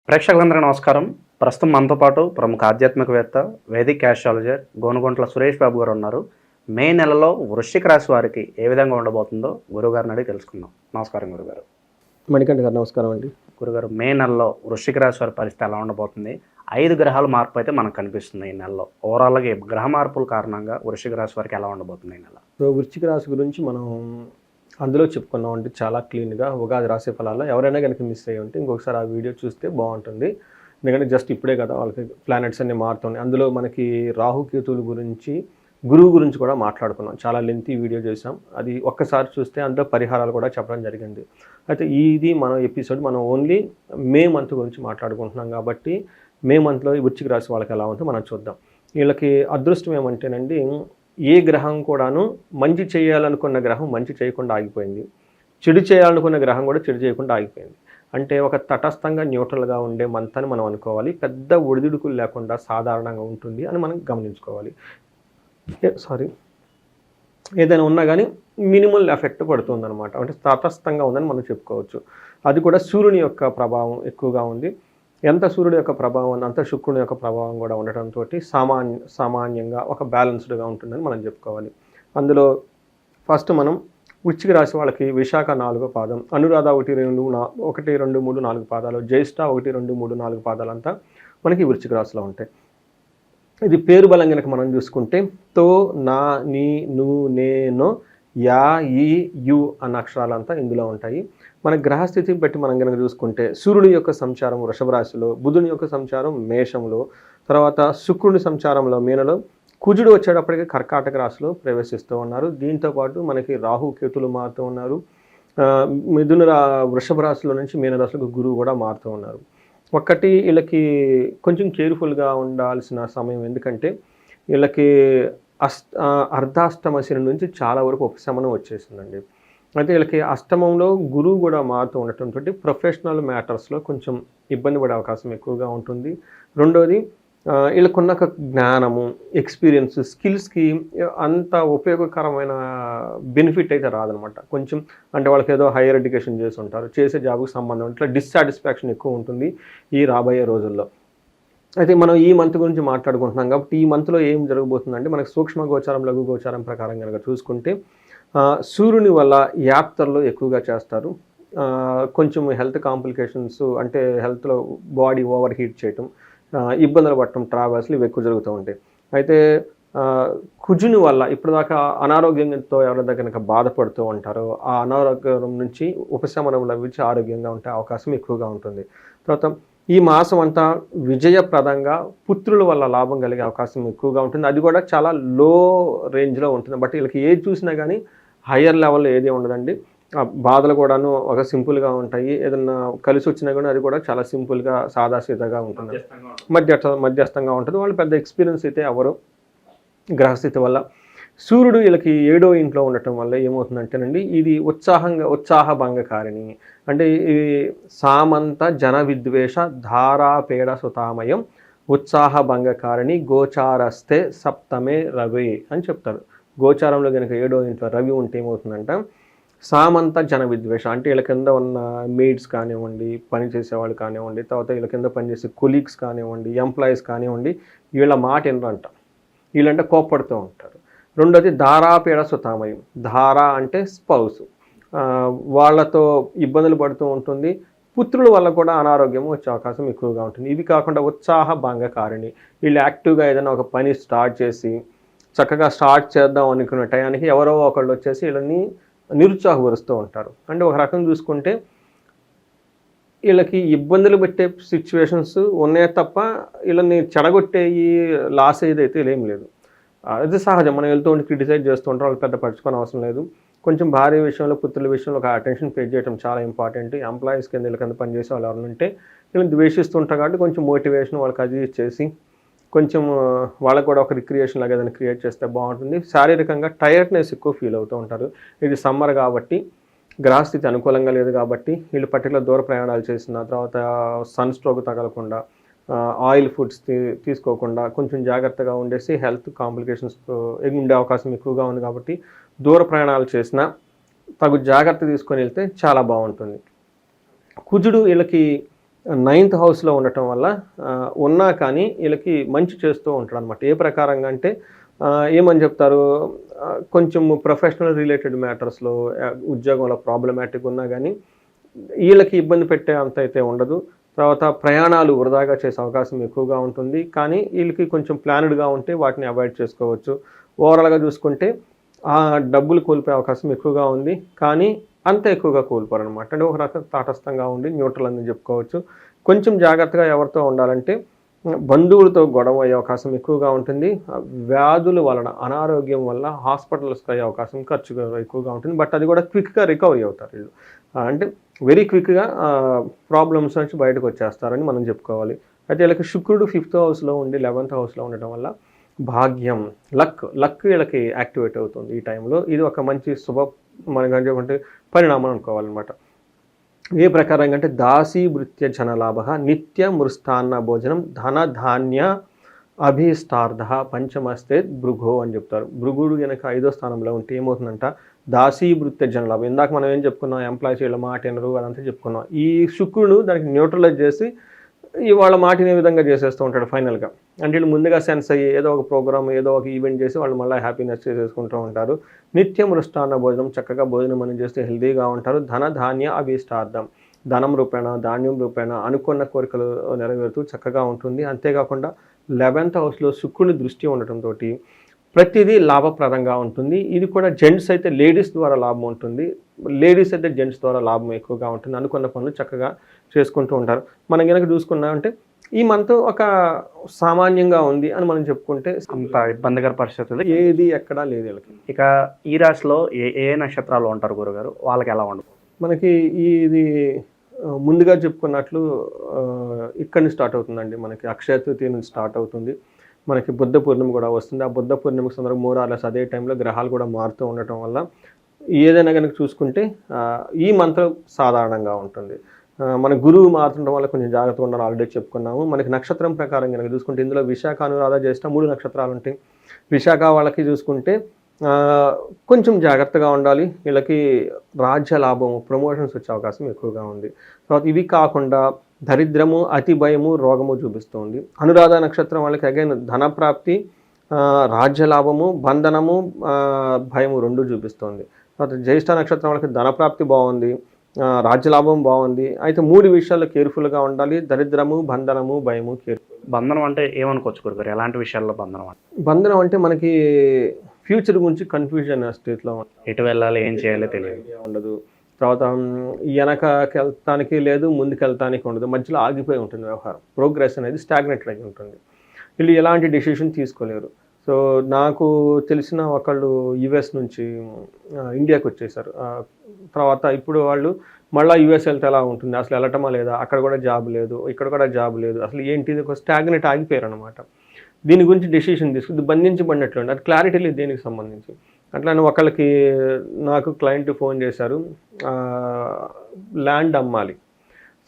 ప్రేక్షకులందరికీ నమస్కారం. ప్రస్తుతం మనతో పాటు ప్రముఖ ఆధ్యాత్మికవేత్త, వేదిక్ ఆస్ట్రాలజర్ గోనుగుంట్ల సురేష్ బాబు గారు ఉన్నారు. మే నెలలో వృశ్చిక రాశి వారికి ఏ విధంగా ఉండబోతుందో గురుగారిని అడిగి తెలుసుకుందాం. నమస్కారం గురుగారు. మణికంఠ గారు నమస్కారం అండి. గురుగారు, మే నెలలో వృశ్చిక రాశి వారి పరిస్థితి ఎలా ఉండబోతుంది? 5 గ్రహాల మార్పు అయితే మనకు కనిపిస్తుంది ఈ నెలలో. ఓవరాల్గా ఈ గ్రహ మార్పుల కారణంగా వృశ్చిక రాశి వారికి ఎలా ఉండబోతుంది ఈ నెల? సో వృశ్చిక రాశి గురించి మనం అందులో చెప్పుకున్నాం అంటే చాలా క్లీన్గా ఉగాది రాశి ఫలాల్లో ఎవరైనా కనుక మిస్ అయ్యి ఉంటే ఇంకొకసారి ఆ వీడియో చూస్తే బాగుంటుంది. ఎందుకంటే జస్ట్ ఇప్పుడే కదా వాళ్ళకి ప్లానెట్స్ అన్ని మారుతున్నాయి. అందులో మనకి రాహుకేతువుల గురించి, గురువు గురించి కూడా మాట్లాడుకున్నాం. చాలా లెంతీ వీడియో చేసాం. అది ఒక్కసారి చూస్తే అందులో పరిహారాలు కూడా చెప్పడం జరిగింది. అయితే ఇది మన ఎపిసోడ్ మనం ఓన్లీ మే మంత్ గురించి మాట్లాడుకుంటున్నాం కాబట్టి మే మంత్లో ఈ వృశ్చిక రాశి వాళ్ళకి ఎలా ఉంటుందో మనం చూద్దాం. వీళ్ళకి అదృష్టం ఏమంటేనండి, ఏ గ్రహం కూడాను మంచి చేయాలనుకున్న గ్రహం మంచి చేయకుండా ఆగిపోయింది, చెడు చేయాలనుకున్న గ్రహం కూడా చెడు చేయకుండా ఆగిపోయింది. అంటే ఒక తటస్థంగా న్యూట్రల్గా ఉండే మంత్ అని మనం అనుకోవాలి. పెద్ద ఒడిదుడుకులు లేకుండా సాధారణంగా ఉంటుంది అని మనం గమనించుకోవాలి. ఏదైనా ఉన్నా కానీ మినిమల్ ఎఫెక్ట్ పడుతుంది అనమాట. అంటే తటస్థంగా ఉందని మనం చెప్పుకోవచ్చు. అది కూడా సూర్యుని యొక్క ప్రభావం ఎక్కువగా ఉంది. ఎంత సూర్యుడు యొక్క ప్రభావం ఉంది అంత శుక్రుని యొక్క ప్రభావం కూడా ఉండటంతో సామాన్యంగా ఒక బ్యాలెన్స్డ్గా ఉంటుందని మనం చెప్పుకోవాలి. అందులో ఫస్ట్ మనం వృశ్చిక రాశి వాళ్ళకి విశాఖ 4వ పాదం, అనురాధ 1, 2, 3, 4 పాదాలు, జ్యేష్ఠ 1, 2, 3, 4 పాదాలంతా మనకి వృశ్చిక రాశిలో ఉంటాయి. ఇది పేరు బలం కనుక మనం చూసుకుంటే తో, నా, నీ, ను, నే, నో, యా, ఈ, యు అన్న అక్షరాలంతా ఇందులో ఉంటాయి. మన గ్రహస్థితిని బట్టి మనం కనుక చూసుకుంటే సూర్యుడి యొక్క సంచారం వృషభ రాశిలో, బుధుని యొక్క సంచారం మేషంలో, తర్వాత శుక్రుని సంచారంలో మీనలో, కుజుడు వచ్చేటప్పటికి కర్కాటక రాశిలో ప్రవేశిస్తూ ఉన్నారు. దీంతోపాటు మనకి రాహు కేతులు మారుతూ ఉన్నారు. వృషభ రాశిలో నుంచి మీనరాశిలో గురువు కూడా మారుతూ ఉన్నారు. ఒక్కటి వీళ్ళకి కొంచెం కేర్ఫుల్గా ఉండాల్సిన సమయం, ఎందుకంటే వీళ్ళకి అర్ధాష్టమ శని నుంచి చాలా వరకు ఉపశమనం వచ్చేసిందండి. అయితే వీళ్ళకి అష్టమంలో గురువు కూడా మారుతూ ఉండటంతో ప్రొఫెషనల్ మ్యాటర్స్లో కొంచెం ఇబ్బంది పడే అవకాశం ఎక్కువగా ఉంటుంది. రెండోది వీళ్ళకున్న జ్ఞానము, ఎక్స్పీరియన్స్, స్కిల్స్కి అంత ఉపయోగకరమైన బెనిఫిట్ అయితే రాదనమాట. కొంచెం అంటే వాళ్ళకి ఏదో హైయర్ ఎడ్యుకేషన్ చేసి ఉంటారు, చేసే జాబ్కి సంబంధం ఇట్లా డిస్సాటిస్ఫాక్షన్ ఎక్కువ ఉంటుంది ఈ రాబోయే రోజుల్లో. అయితే మనం ఈ మంత్ గురించి మాట్లాడుకుంటున్నాం కాబట్టి ఈ మంత్లో ఏం జరగబోతుందంటే మనకు సూక్ష్మ గోచారం, లఘు గోచారం ప్రకారం కనుక చూసుకుంటే సూర్యుని వల్ల యాత్రలు ఎక్కువగా చేస్తారు. కొంచెం హెల్త్ కాంప్లికేషన్స్ అంటే హెల్త్లో బాడీ ఓవర్ హీట్ చేయటం, ఇబ్బందులు పడటం, ట్రావెల్స్లు ఇవి ఎక్కువ జరుగుతూ ఉంటాయి. అయితే కుజుని వల్ల ఇప్పటిదాకా అనారోగ్యంతో ఎవరైనా కనుక బాధపడుతూ ఉంటారో ఆ అనారోగ్యం నుంచి ఉపశమనం లభించి ఆరోగ్యంగా ఉండే అవకాశం ఎక్కువగా ఉంటుంది. తర్వాత ఈ మాసం అంతా విజయప్రదంగా పుత్రుల వల్ల లాభం కలిగే అవకాశం ఎక్కువగా ఉంటుంది. అది కూడా చాలా లో రేంజ్లో ఉంటుంది. బట్ వీళ్ళకి ఏది చూసినా కానీ హయ్యర్ లెవెల్లో ఏది ఉండదండి. బాధలు కూడాను ఒక సింపుల్గా ఉంటాయి. ఏదన్నా కలిసి వచ్చినా కానీ అది కూడా చాలా సింపుల్గా సాదాసీదాగా ఉంటుంది, మధ్యస్థంగా ఉంటుంది. వాళ్ళు పెద్ద ఎక్స్పీరియన్స్ అయితే ఎవరు గ్రహస్థితి వల్ల. సూర్యుడు వీళ్ళకి 7వ ఇంట్లో ఉండటం వల్ల ఏమవుతుందంటేనండి, ఇది ఉత్సాహభంగకారిణి. అంటే ఈ సామంత జన విద్వేష ధారాపేడ సుతామయం ఉత్సాహభంగకారిణి గోచారస్తే సప్తమే రవి అని చెప్తారు. గోచారంలో కనుక 7వ ఇంట్లో రవి ఉంటే ఏమవుతుందంట, సామంత జన విద్వేష అంటే వీళ్ళ కింద ఉన్న మెయిడ్స్ కానివ్వండి, పని చేసేవాళ్ళు కానివ్వండి, తర్వాత వీళ్ళ కింద పనిచేసే కొలీగ్స్ కానివ్వండి, ఎంప్లాయీస్ కానివ్వండి, వీళ్ళ మాట ఏంటంట, వీళ్ళంటే కోప్పడుతూ ఉంటారు. రెండోది ధారాపీడ సుతామయం, ధారా అంటే స్పౌస్, వాళ్ళతో ఇబ్బందులు పడుతూ ఉంటుంది. పుత్రుల వల్ల కూడా అనారోగ్యం వచ్చే అవకాశం ఎక్కువగా ఉంటుంది. ఇవి కాకుండా ఉత్సాహ భంగకారిణి, వీళ్ళు యాక్టివ్గా ఏదైనా ఒక పని స్టార్ట్ చేసి చక్కగా స్టార్ట్ చేద్దాం అనుకున్న టయానికి ఎవరో ఒకళ్ళు వచ్చేసి వీళ్ళని నిరుత్సాహపరుస్తూ ఉంటారు. అంటే ఒక రకం చూసుకుంటే వీళ్ళకి ఇబ్బందులు పెట్టే సిచ్యువేషన్స్ ఉన్నాయే తప్ప వీళ్ళని చెడగొట్టే ఈ లాస్ ఏదైతే ఏం లేదు. అది సహజం. మనం వెళ్తూ ఉండి క్రిటిసైజ్ చేస్తూ ఉంటాం, వాళ్ళు పెద్ద పరుచుకోని అవసరం లేదు. కొంచెం భార్య విషయంలో, పుత్రుల విషయంలో ఒక అటెన్షన్ పే చేయడం చాలా ఇంపార్టెంట్. ఎంప్లాయీస్ కింద వీళ్ళ కింద పనిచేసే వాళ్ళు ఎవరైనా ఉంటే వీళ్ళని ద్వేషిస్తుంటారు కాబట్టి కొంచెం మోటివేషన్ వాళ్ళకి అది చేసి కొంచెం వాళ్ళకు కూడా ఒక రిక్రియేషన్ లాగా ఏదైనా క్రియేట్ చేస్తే బాగుంటుంది. శారీరకంగా టైర్డ్నెస్ ఎక్కువ ఫీల్ అవుతూ ఉంటారు. ఇది సమ్మర్ కాబట్టి, గ్రహస్థితి అనుకూలంగా లేదు కాబట్టి వీళ్ళు పర్టికులర్ దూర ప్రయాణాలు చేసిన తర్వాత సన్ స్ట్రోక్ తగలకుండా, ఆయిల్ ఫుడ్స్ తీసుకోకుండా కొంచెం జాగ్రత్తగా ఉండేసి హెల్త్ కాంప్లికేషన్స్ ఉండే అవకాశం ఎక్కువగా ఉంది కాబట్టి దూర ప్రయాణాలు చేసినా తగు జాగ్రత్త తీసుకొని వెళ్తే చాలా బాగుంటుంది. కుజుడు వీళ్ళకి 9th హౌస్లో ఉండటం వల్ల ఉన్నా కానీ వీళ్ళకి మంచి చేస్తూ ఉంటాడు అనమాట. ఏ ప్రకారంగా అంటే ఏమని చెప్తారు, కొంచెం ప్రొఫెషనల్ రిలేటెడ్ మ్యాటర్స్లో ఉద్యోగంలో ప్రాబ్లమాటిక్ ఉన్నా కానీ వీళ్ళకి ఇబ్బంది పెట్టే అంత అయితే ఉండదు. తర్వాత ప్రయాణాలు వృధాగా చేసే అవకాశం ఎక్కువగా ఉంటుంది, కానీ వీళ్ళకి కొంచెం ప్లాన్డ్గా ఉంటే వాటిని అవాయిడ్ చేసుకోవచ్చు. ఓవరాల్గా చూసుకుంటే ఆ డబ్బులు కోల్పోయే అవకాశం ఎక్కువగా ఉంది, కానీ అంత ఎక్కువగా కోల్పోరు అనమాట. అంటే ఒక రకం తాటస్థంగా ఉండి న్యూట్రల్ అని చెప్పుకోవచ్చు. కొంచెం జాగ్రత్తగా ఎవరితో ఉండాలంటే బంధువులతో గొడవ అయ్యే అవకాశం ఎక్కువగా ఉంటుంది. వ్యాధుల వలన అనారోగ్యం వల్ల హాస్పిటల్స్కి అయ్యే అవకాశం ఖర్చు ఎక్కువగా ఉంటుంది. బట్ అది కూడా క్విక్గా రికవరీ అవుతారు వీళ్ళు. అంటే వెరీ క్విక్గా ప్రాబ్లమ్స్ నుంచి బయటకు వచ్చేస్తారని మనం చెప్పుకోవాలి. అయితే వీళ్ళకి శుక్రుడు 5th హౌస్లో ఉండి 11th హౌస్లో ఉండటం వల్ల భాగ్యం, లక్ వీళ్ళకి యాక్టివేట్ అవుతుంది ఈ టైంలో. ఇది ఒక మంచి మనకంటే పరిణామం అనుకోవాలన్నమాట. ఏ ప్రకారంగా అంటే దాసీ భృత్య జనలాభ నిత్య మృష్టాన్న భోజనం ధన ధాన్య అభీష్టార్థ పంచమస్తే భృగో అని చెప్తారు. భృగుడు కనుక 5వ స్థానంలో ఉంటే ఏమవుతుందంట, దాసీ భృత్య జనలాభం. ఇందాక మనం ఏం చెప్పుకున్నాం, ఎంప్లాయీస్ వీళ్ళ మాట వినరు అదంతా చెప్పుకున్నాం. ఈ శుక్రుడు దానికి న్యూట్రలైజ్ చేసి వాళ్ళ మాటిని ఏ విధంగా చేసేస్తూ ఉంటాడు ఫైనల్గా. అంటే వీళ్ళు ముందుగా సెన్స్ అయ్యి ఏదో ఒక ప్రోగ్రామ్ ఏదో ఒక ఈవెంట్ చేసి వాళ్ళు మళ్ళీ హ్యాపీనెస్ చేసేసుకుంటూ ఉంటారు. నిత్యం మృష్టాన్న భోజనం, చక్కగా భోజనం అని చేస్తే హెల్తీగా ఉంటారు. ధన ధాన్య అభీష్టార్థం, ధనం రూపేణ ధాన్యం రూపేణ అనుకున్న కోరికలు నెరవేరుతూ చక్కగా ఉంటుంది. అంతేకాకుండా 11th హౌస్లో శుక్రుని దృష్టి ఉండటంతో ప్రతిదీ లాభప్రదంగా ఉంటుంది. ఇది కూడా జెంట్స్ అయితే లేడీస్ ద్వారా లాభం ఉంటుంది, లేడీస్ అయితే జెంట్స్ ద్వారా లాభం ఎక్కువగా ఉంటుంది. అనుకున్న పనులు చక్కగా చేసుకుంటూ ఉంటారు. మనం కనుక చూసుకున్నామంటే ఈ మంత్ ఒక సామాన్యంగా ఉంది అని మనం చెప్పుకుంటే అంత ఇబ్బందికర పరిస్థితులు ఏది ఎక్కడా లేదు వీళ్ళకి. ఇక ఈ రాశిలో ఏ నక్షత్రాలు ఉంటారు గురుగారు, వాళ్ళకి ఎలా ఉండదు? మనకి ఇది ముందుగా చెప్పుకున్నట్లు ఇక్కడి నుంచి స్టార్ట్ అవుతుందండి. మనకి అక్షయ తృతీయ నుంచి స్టార్ట్ అవుతుంది. మనకి బుద్ధ పూర్ణిమ కూడా వస్తుంది. ఆ బుద్ధ పూర్ణిమకు సందర్భంగా మోరాలస్ అదే టైంలో గ్రహాలు కూడా మారుతూ ఉండటం వల్ల ఏదైనా కనుక చూసుకుంటే ఈ మంత్రం సాధారణంగా ఉంటుంది. మన గురువు మారుతుండడం వల్ల కొంచెం జాగ్రత్తగా ఉండాలి, ఆల్రెడీ చెప్పుకున్నాము. మనకి నక్షత్రం ప్రకారం కనుక చూసుకుంటే ఇందులో విశాఖ అనురాధ జ్యేష్ఠ 3 నక్షత్రాలు ఉంటాయి. విశాఖ వాళ్ళకి చూసుకుంటే కొంచెం జాగ్రత్తగా ఉండాలి. వీళ్ళకి రాజ్య లాభము, ప్రమోషన్స్ వచ్చే అవకాశం ఎక్కువగా ఉంది. తర్వాత ఇవి కాకుండా దరిద్రము, అతి భయము, రోగము చూపిస్తుంది. అనురాధ నక్షత్రం వాళ్ళకి అగైన్ ధనప్రాప్తి, రాజ్యలాభము, బంధనము, భయము 2 చూపిస్తుంది. తర్వాత జ్యేష్ఠ నక్షత్రం వాళ్ళకి ధనప్రాప్తి బాగుంది, రాజ్యలాభం బాగుంది. అయితే 3 విషయాల్లో కేర్ఫుల్గా ఉండాలి. దరిద్రము, బంధనము, భయము. బంధనం అంటే ఏమనుకోవచ్చు గురుగారు, ఎలాంటి విషయాల్లో బంధనం? బంధనం అంటే మనకి ఫ్యూచర్ గురించి కన్ఫ్యూజన్ స్టేట్లో ఎటు వెళ్ళాలి, ఏం చేయాలో తెలియదు ఉండదు. తర్వాత వెనకకి వెళ్తానికి లేదు, ముందుకు వెళ్తానికి ఉండదు, మధ్యలో ఆగిపోయి ఉంటుంది వ్యవహారం. ప్రోగ్రెస్ అనేది స్టాగ్నెట్ అయి ఉంటుంది. వీళ్ళు ఎలాంటి డెసిషన్ తీసుకోలేరు. సో నాకు తెలిసిన ఒకళ్ళు యుఎస్ నుంచి ఇండియాకి వచ్చేసారు. తర్వాత ఇప్పుడు వాళ్ళు మళ్ళీ యుఎస్ వెళ్తే ఎలా ఉంటుంది, అసలు వెళ్ళటమా లేదా, అక్కడ కూడా జాబ్ లేదు, ఇక్కడ కూడా జాబ్ లేదు, అసలు ఏంటి, ఒక స్టాగ్నెట్ ఆగిపోయారు అనమాట. దీని గురించి డెసిషన్ తీసుకుంది బంధించబడినట్లు అది క్లారిటీ లేదు దేనికి సంబంధించి. అట్లానే ఒకళ్ళకి నాకు క్లయింట్ ఫోన్ చేశారు, ల్యాండ్ అమ్మాలి.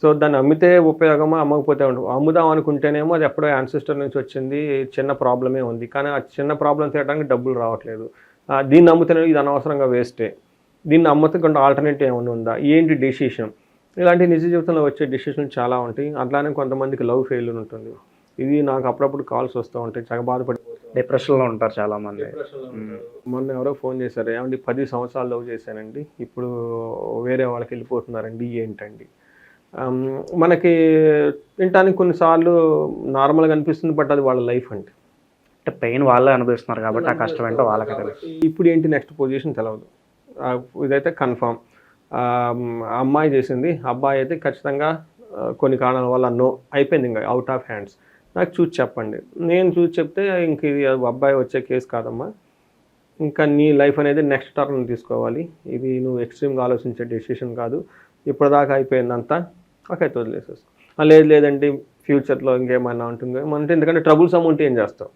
సో దాన్ని అమ్మితే ఉపయోగమా, అమ్మకపోతే ఉండవు. అమ్ముదాం అనుకుంటేనేమో అది ఎప్పుడో యాన్సిస్టర్ నుంచి వచ్చింది, చిన్న ప్రాబ్లమే ఉంది, కానీ ఆ చిన్న ప్రాబ్లం తీయడానికి డబ్బులు రావట్లేదు. దీన్ని అమ్ముతేనే ఇది అనవసరంగా వేస్టే, దీన్ని అమ్మకుండా ఆల్టర్నేటివ్ ఏమైనా ఉందా, ఏంటి డెసిషన్. ఇలాంటి నిజ జీవితంలో వచ్చే డెసిషన్లు చాలా ఉంటాయి. అట్లానే కొంతమందికి లవ్ ఫెయిల్యూర్ ఉంటుంది. ఇది నాకు అప్పుడప్పుడు కాల్స్ వస్తూ ఉంటాయి, చాలా బాధపడిపోతుంది, డిప్రెషన్లో ఉంటారు చాలామంది. మొన్న ఎవరో ఫోన్ చేశారు, ఏమండి 10 సంవత్సరాలు లవ్ చేశానండి, ఇప్పుడు వేరే వాళ్ళకి వెళ్ళిపోతున్నారండి, ఏంటండి. మనకి వినటానికి కొన్నిసార్లు నార్మల్గా అనిపిస్తుంది, బట్ అది వాళ్ళ లైఫ్ అంటే పెయిన్ వాళ్ళే అనుభవిస్తున్నారు కాబట్టి ఆ కష్టం ఏంటో వాళ్ళకి తెలుసు. ఇప్పుడు ఏంటి నెక్స్ట్ పొజిషన్ తెలియదు. ఇదైతే కన్ఫామ్. అమ్మాయి చేసింది, అబ్బాయి అయితే ఖచ్చితంగా కొన్ని కారణాల వల్ల నో అయిపోయింది, ఇంకా అవుట్ ఆఫ్ హ్యాండ్స్. నాకు చూసి చెప్పండి. నేను చూసి చెప్తే ఇంక ఇది అబ్బాయి వచ్చే కేసు కాదమ్మా, ఇంకా నీ లైఫ్ అనేది నెక్స్ట్ టర్న్ తీసుకోవాలి, ఇది నువ్వు ఎక్స్ట్రీమ్గా ఆలోచించే డెసిషన్ కాదు, ఇప్పటిదాకా అయిపోయిందంతా ఓకే వదిలేసేస్తాం. లేదండి ఫ్యూచర్లో ఇంకేమైనా ఉంటుంది అంటే, ఎందుకంటే ట్రబుల్స్ అమౌంట్ ఏం చేస్తావు,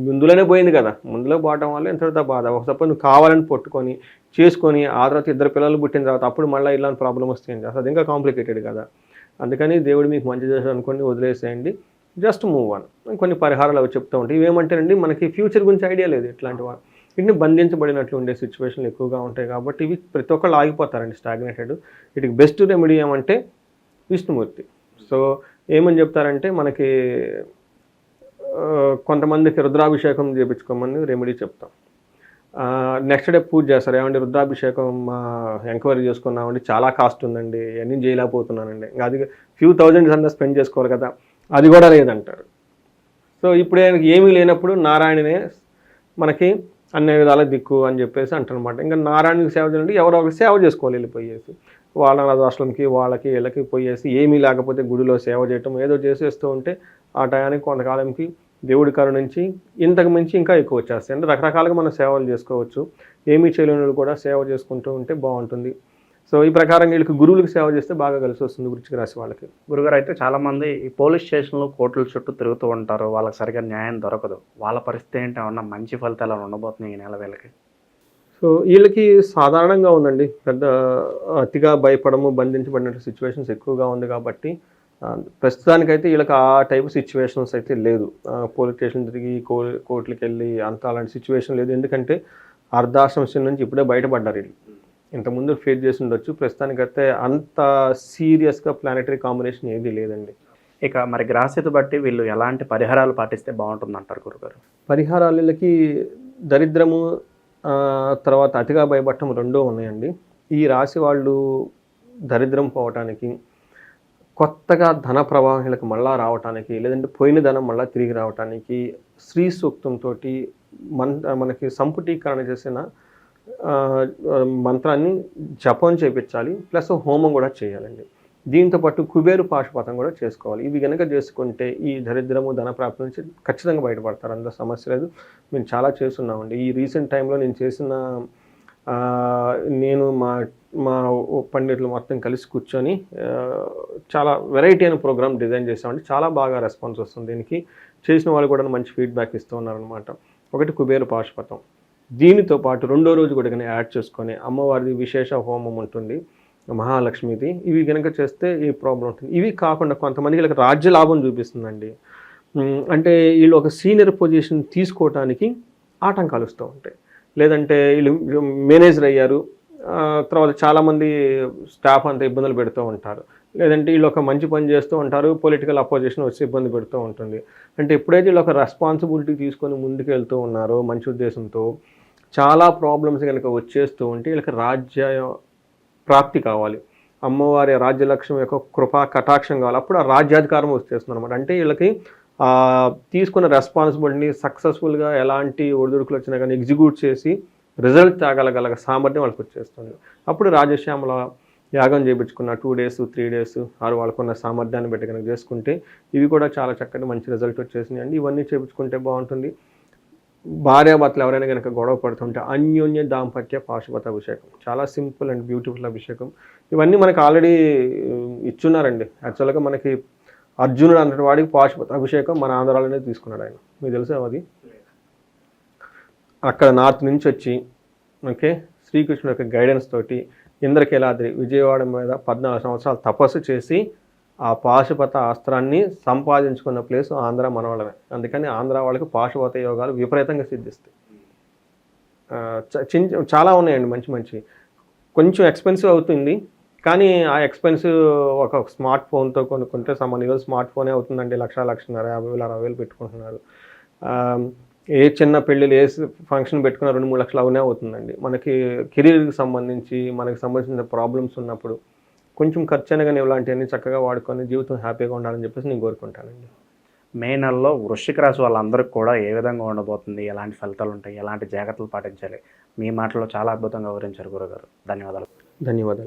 ముందులోనే పోయింది కదా, ముందులో పోవటం వల్ల ఎంత బాధ. ఒక సపోజ్ నువ్వు కావాలని పట్టుకొని చేసుకొని ఆ తర్వాత 2 పిల్లలు పుట్టిన తర్వాత అప్పుడు మళ్ళీ ఇలాంటి ప్రాబ్లం వస్తే ఏం చేస్తుంది, అది ఇంకా కాంప్లికేటెడ్ కదా. అందుకని దేవుడు మీకు మంచి చేశాడు అనుకోండి, వదిలేసేయండి, జస్ట్ మూవ్ ఆన్. కొన్ని పరిహారాలు అవి చెప్తూ ఉంటాయి. ఇవేమంటేనండి, మనకి ఫ్యూచర్ గురించి ఐడియా లేదు, ఇట్లాంటి వాళ్ళు వీటిని బంధించబడినట్లు ఉండే సిచ్యువేషన్లు ఎక్కువగా ఉంటాయి కాబట్టి ఇవి ప్రతి ఒక్కళ్ళు ఆగిపోతారండి స్టాగ్నేటెడ్. వీటికి బెస్ట్ రెమెడీ ఏమంటే విష్ణుమూర్తి. సో ఏమని చెప్తారంటే మనకి కొంతమందికి రుద్రాభిషేకం చేయించుకోమని రెమెడీ చెప్తాం. నెక్స్ట్ డే పూజ చేస్తారు. ఏమంటే రుద్రాభిషేకం ఎంక్వైరీ చేసుకున్నామండి, చాలా కాస్ట్ ఉందండి, అన్నీ చేయలేకపోతున్నానండి, ఇంకా అది ఫ్యూ థౌజండ్స్ అంతా స్పెండ్ చేసుకోవాలి కదా, అది కూడా లేదంటారు. సో ఇప్పుడు ఏమీ లేనప్పుడు నారాయణనే మనకి అన్ని విధాల దిక్కు అని చెప్పేసి అంటారనమాట. ఇంకా నారాయణకి సేవ చేయాలంటే ఎవరో ఒకరు సేవ చేసుకోవాలి, వెళ్ళిపోయేసి వాళ్ళ రాష్ట్రంకి వాళ్ళకి వీళ్ళకి పోయేసి ఏమీ లేకపోతే గుడిలో సేవ చేయటం ఏదో చేసేస్తూ ఉంటే ఆ టయానికి కొంతకాలంకి దేవుడి కరుణ నుంచి ఇంతకు మించి ఇంకా ఎక్కువ వచ్చేస్తాయి. అంటే రకరకాలుగా మనం సేవలు చేసుకోవచ్చు. ఏమీ చేయలేని కూడా సేవ చేసుకుంటూ ఉంటే బాగుంటుంది. సో ఈ ప్రకారం వీళ్ళకి గురువులకు సేవ చేస్తే బాగా కలిసి వస్తుంది వృశ్చిక రాశి వాళ్ళకి. గురుగారు, అయితే చాలామంది ఈ పోలీస్ స్టేషన్లో కోర్టుల చుట్టూ తిరుగుతూ ఉంటారు, వాళ్ళకి సరిగా న్యాయం దొరకదు. వాళ్ళ పరిస్థితి ఏంటి? ఏమన్నా మంచి ఫలితాలు ఉండబోతున్నాయి ఈ నెల వీళ్ళకి? సో వీళ్ళకి సాధారణంగా ఉందండి, పెద్ద అతిగా భయపడము బంధించబడిన సిచ్యువేషన్స్ ఎక్కువగా ఉంది కాబట్టి ప్రస్తుతానికైతే వీళ్ళకి ఆ టైప్ సిచ్యువేషన్స్ అయితే లేదు. పోలీస్ స్టేషన్ తిరిగి కోర్టులకు వెళ్ళి అంత అలాంటి సిచ్యువేషన్ లేదు. ఎందుకంటే అర్ధాశ్రమం నుంచి ఇప్పుడే బయటపడ్డారు వీళ్ళు. ఇంతకుముందు ఫేస్ చేసి ఉండొచ్చు. ప్రస్తుతానికైతే అంత సీరియస్గా ప్లానెటరీ కాంబినేషన్ ఏది లేదండి. ఇక మరి గ్రహస్థితి బట్టి వీళ్ళు ఎలాంటి పరిహారాలు పాటిస్తే బాగుంటుంది అంటారు గురుగారు? పరిహారాలు వీళ్ళకి దరిద్రము తర్వాత అతిగా భయపడటం రెండూ ఉన్నాయండి. ఈ రాశి వాళ్ళు దరిద్రం పోవటానికి, కొత్తగా ధన ప్రవాహం వీళ్ళకి మళ్ళా రావటానికి, లేదంటే పోయిన ధనం మళ్ళీ తిరిగి రావటానికి శ్రీ సూక్తంతో మనకి సంపుటీకరణ చేసిన మంత్రాన్ని జపం చేయించాలి, ప్లస్ హోమం కూడా చేయాలండి. దీంతోపాటు కుబేరు పాశుపతం కూడా చేసుకోవాలి. ఇవి కనుక చేసుకుంటే ఈ దరిద్రము ధన ప్రాప్తి నుంచి ఖచ్చితంగా బయటపడతారు. అందులో సమస్య లేదు. మేము చాలా చేస్తున్నామండి. ఈ రీసెంట్ టైంలో నేను మా పండితులు మొత్తం కలిసి కూర్చొని చాలా వెరైటీ అయిన ప్రోగ్రామ్ డిజైన్ చేసామండి. చాలా బాగా రెస్పాన్స్ వస్తుంది దీనికి. చేసిన వాళ్ళు కూడా మంచి ఫీడ్బ్యాక్ ఇస్తూ ఉన్నారనమాట. ఒకటి కుబేరు పాశుపతం, దీనితో పాటు రెండో రోజు కూడా కనుక యాడ్ చేసుకొని అమ్మవారిది విశేష హోమం ఉంటుంది, మహాలక్ష్మిది. ఇవి కనుక చేస్తే ఈ ప్రాబ్లం ఉంటుంది. ఇవి కాకుండా కొంతమందికి వీళ్ళకి రాజ్య లాభం చూపిస్తుందండి. అంటే వీళ్ళు ఒక సీనియర్ పొజిషన్ తీసుకోవటానికి ఆటంకాలు వస్తూ ఉంటాయి. లేదంటే వీళ్ళు మేనేజర్ అయ్యారు, తర్వాత చాలామంది స్టాఫ్ అంతా ఇబ్బందులు పెడుతూ ఉంటారు. లేదంటే వీళ్ళు ఒక మంచి పని చేస్తూ ఉంటారు, పొలిటికల్ అపోజిషన్ వచ్చి ఇబ్బంది పెడుతూ ఉంటుంది. అంటే ఎప్పుడైతే వీళ్ళు ఒక రెస్పాన్సిబిలిటీ తీసుకొని ముందుకు వెళ్తూ ఉన్నారో మంచి ఉద్దేశంతో, చాలా ప్రాబ్లమ్స్ కనుక వచ్చేస్తూ ఉంటే వీళ్ళకి రాజ్య ప్రాప్తి కావాలి, అమ్మవారి రాజ్యలక్ష్మి యొక్క కృపా కటాక్షం కావాలి. అప్పుడు ఆ రాజ్యాధికారం వచ్చేస్తుంది అనమాట. అంటే వీళ్ళకి తీసుకున్న రెస్పాన్సిబిలిటీని సక్సెస్ఫుల్గా ఎలాంటి ఒడిదుడుకులు వచ్చినా కానీ ఎగ్జిక్యూట్ చేసి రిజల్ట్ తాగలగల సామర్థ్యం వాళ్ళకి వచ్చేస్తుంది. అప్పుడు రాజశ్యామల యాగం చేయించుకున్న 2 days 3 days వాళ్ళకున్న సామర్థ్యాన్ని బట్టి కనుక చేసుకుంటే ఇవి కూడా చాలా చక్కటి మంచి రిజల్ట్ వచ్చేసినాయి అండి. ఇవన్నీ చేయించుకుంటే బాగుంటుంది. భార్యాభర్తలు ఎవరైనా కనుక గొడవ పడుతుంటే అన్యోన్య దాంపత్య పాశుపత అభిషేకం, చాలా సింపుల్ అండ్ బ్యూటిఫుల్ అభిషేకం. ఇవన్నీ మనకు ఆల్రెడీ ఇచ్చున్నారండి. యాక్చువల్గా మనకి అర్జునుడు అంతటి వాడికి పాశుపత అభిషేకం మన ఆంధ్రాలోనే తీసుకున్నాడు ఆయన. మీకు తెలుసా అది? అక్కడ నార్త్ నుంచి వచ్చి ఓకే శ్రీకృష్ణుడు యొక్క గైడెన్స్ తోటి ఇంద్రకీలాద్రి విజయవాడ మీద 14 సంవత్సరాలు తపస్సు చేసి ఆ పాశుపత అస్త్రాన్ని సంపాదించుకున్న ప్లేస్ ఆంధ్ర మనవాళ్ళమే. అందుకని ఆంధ్ర వాళ్ళకి పాశుపత యోగాలు విపరీతంగా సిద్ధిస్తాయి. చాలా ఉన్నాయండి మంచి మంచి. కొంచెం ఎక్స్పెన్సివ్ అవుతుంది, కానీ ఆ ఎక్స్పెన్సివ్ ఒక స్మార్ట్ ఫోన్తో కొనుక్కుంటే ఈరోజు స్మార్ట్ ఫోనే అవుతుందండి. 1,50,000 60,000 పెట్టుకుంటున్నారు. ఏ చిన్న పెళ్ళిళ్ళు ఏ ఫంక్షన్ పెట్టుకున్న 2-3 లక్షలు అవునే అవుతుందండి. మనకి కెరీర్కి సంబంధించి మనకి సంబంధించిన ప్రాబ్లమ్స్ ఉన్నప్పుడు కొంచెం ఖర్చు అయినా కానీ ఇలాంటివన్నీ చక్కగా వాడుకొని జీవితం హ్యాపీగా ఉండాలని చెప్పేసి నేను కోరుకుంటానండి. మే నెలలో వృశ్చిక రాశి వాళ్ళందరికీ కూడా ఏ విధంగా ఉండబోతుంది, ఎలాంటి ఫలితాలు ఉంటాయి, ఎలాంటి జాగ్రత్తలు పాటించాలి, మీ మాటల్లో చాలా అద్భుతంగా వివరించారు గురుగారు. ధన్యవాదాలు. ధన్యవాదాలు.